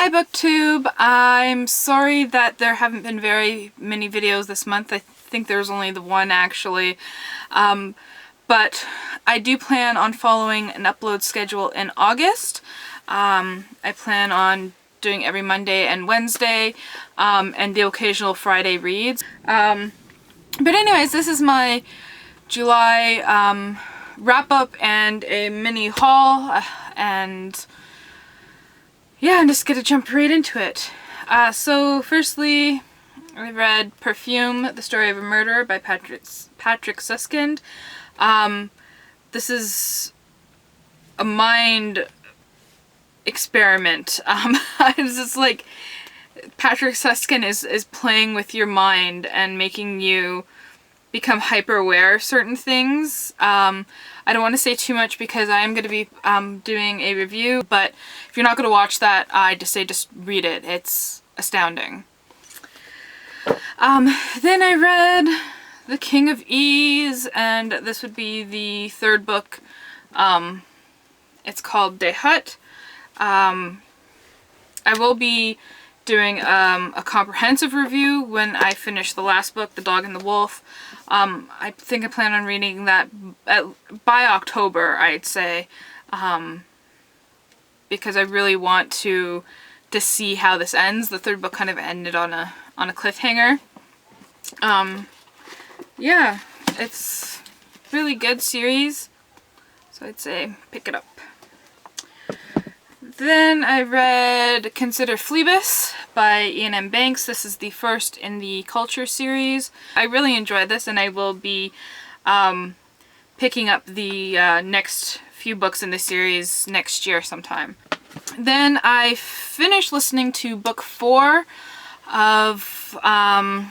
Hi BookTube! I'm sorry that there haven't been very many videos this month. I think there's only the one actually. But I do plan on following an upload schedule in August. I plan on doing every Monday and Wednesday, and the occasional Friday reads. But anyways, this is my July wrap up and a mini haul, and yeah, I'm just gonna jump right into it. So firstly, I read Perfume, The Story of a Murder by Patrick Suskind. This is a mind experiment. It's just like Patrick Suskind is playing with your mind and making you become hyper aware of certain things. I don't want to say too much because I am going to be doing a review, but if you're not going to watch that, I just say just read it. It's astounding. Then I read The King of Ease, and this would be the third book. It's called De Hut. I will be doing a comprehensive review when I finish the last book, The Dog and the Wolf. I think I plan on reading that by October, I'd say, because I really want to see how this ends. The third book kind of ended on a cliffhanger. Yeah, it's really good series, so I'd say pick it up. Then I read Consider Phlebas by Ian M. Banks. This is the first in the Culture series. I really enjoyed this, and I will be picking up the next few books in the series next year sometime. Then I finished listening to book 4 of, oh,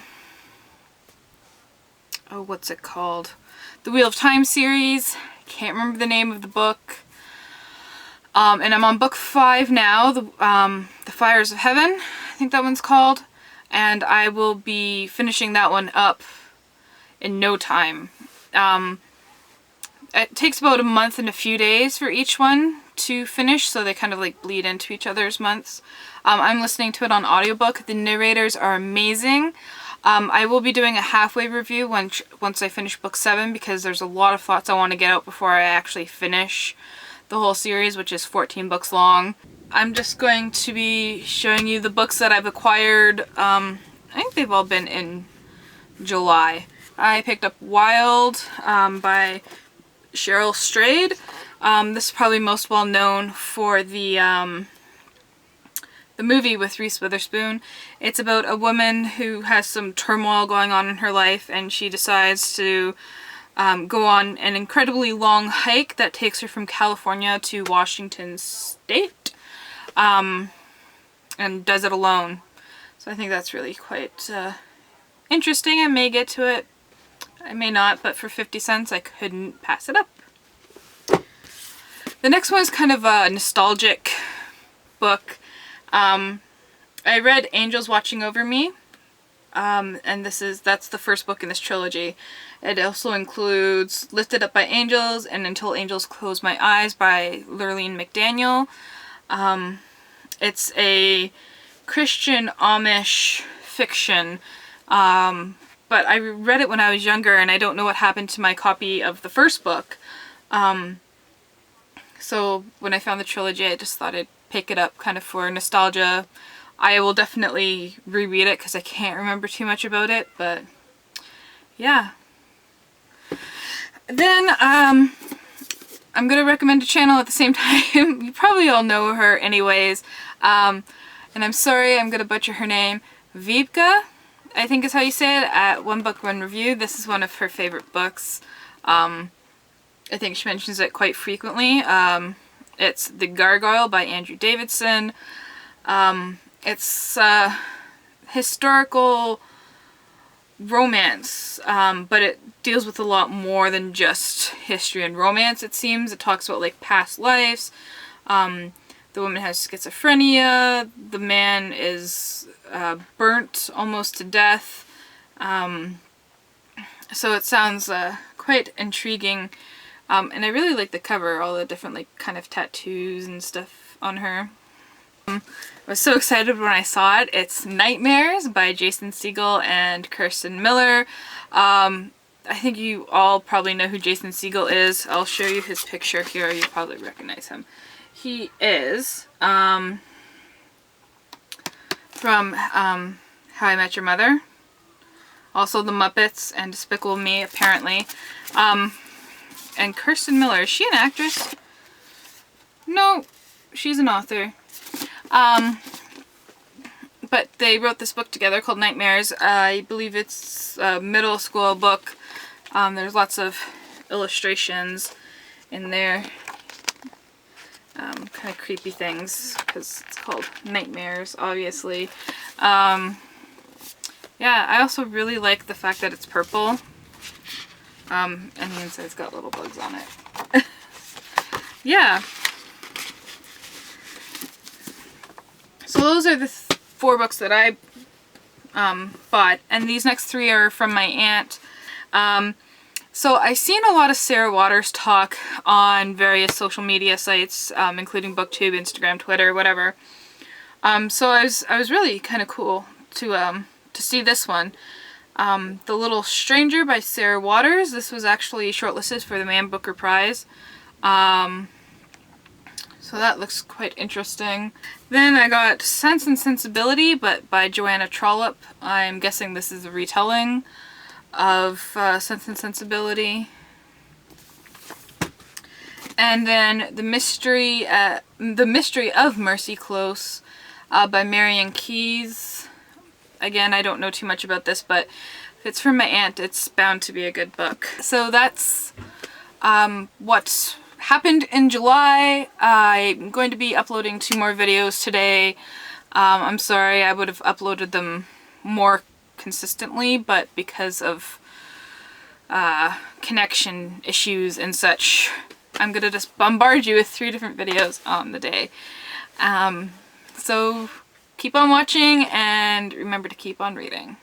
what's it called? The Wheel of Time series. Can't remember the name of the book. And I'm on book 5 now, the Fires of Heaven, I think that one's called, and I will be finishing that one up in no time. It takes about a month and a few days for each one to finish, so they kind of like bleed into each other's months. I'm listening to it on audiobook. The narrators are amazing. I will be doing a halfway review once I finish book 7, because there's a lot of thoughts I want to get out before I actually finish the whole series, which is 14 books long. I'm just going to be showing you the books that I've acquired. I think they've all been in July. I picked up Wild by Cheryl Strayed. This is probably most well known for the movie with Reese Witherspoon. It's about a woman who has some turmoil going on in her life, and she decides to go on an incredibly long hike that takes her from California to Washington State, and does it alone. So I think that's really quite interesting. I may get to it, I may not, but for 50 cents I couldn't pass it up. The next one is kind of a nostalgic book. I read Angels Watching Over Me. And that's the first book in this trilogy. It also includes Lifted Up by Angels and Until Angels Close My Eyes by Lurleen McDaniel. It's a Christian Amish fiction, but I read it when I was younger, and I don't know what happened to my copy of the first book. So when I found the trilogy, I just thought I'd pick it up kind of for nostalgia. I will definitely reread it because I can't remember too much about it, but yeah. Then I'm going to recommend a channel at the same time. You probably all know her anyways. And I'm sorry, I'm going to butcher her name. Vibka, I think is how you say it, at One Book One Review. This is one of her favorite books. I think she mentions it quite frequently. It's The Gargoyle by Andrew Davidson. It's historical romance, but it deals with a lot more than just history and romance, it seems. It talks about like past lives. The woman has schizophrenia. The man is burnt almost to death. So it sounds quite intriguing. And I really like the cover, all the different like kind of tattoos and stuff on her. I was so excited when I saw it. It's Nightmares by Jason Segel and Kirsten Miller. I think you all probably know who Jason Segel is. I'll show you his picture here. You probably recognize him. He is from How I Met Your Mother. Also The Muppets and Despicable Me, apparently. And Kirsten Miller, is she an actress? No, she's an author. But they wrote this book together called Nightmares. I believe it's a middle school book. There's lots of illustrations in there. Kind of creepy things, because it's called Nightmares, obviously. Yeah, I also really like the fact that it's purple. And the inside's got little bugs on it. Yeah. So those are the 4 books that I bought, and these next 3 are from my aunt. So I've seen a lot of Sarah Waters talk on various social media sites, including BookTube, Instagram, Twitter, whatever. So I was really kind of cool to see this one. The Little Stranger by Sarah Waters. This was actually shortlisted for the Man Booker Prize. So that looks quite interesting. Then I got Sense and Sensibility, but by Joanna Trollope. I'm guessing this is a retelling of Sense and Sensibility. And then The Mystery of Mercy Close by Marian Keyes. Again, I don't know too much about this, but if it's from my aunt, it's bound to be a good book. So that's what happened in July. I'm going to be uploading 2 more videos today. I'm sorry, I would have uploaded them more consistently, but because of connection issues and such, I'm gonna just bombard you with 3 different videos on the day. So keep on watching and remember to keep on reading.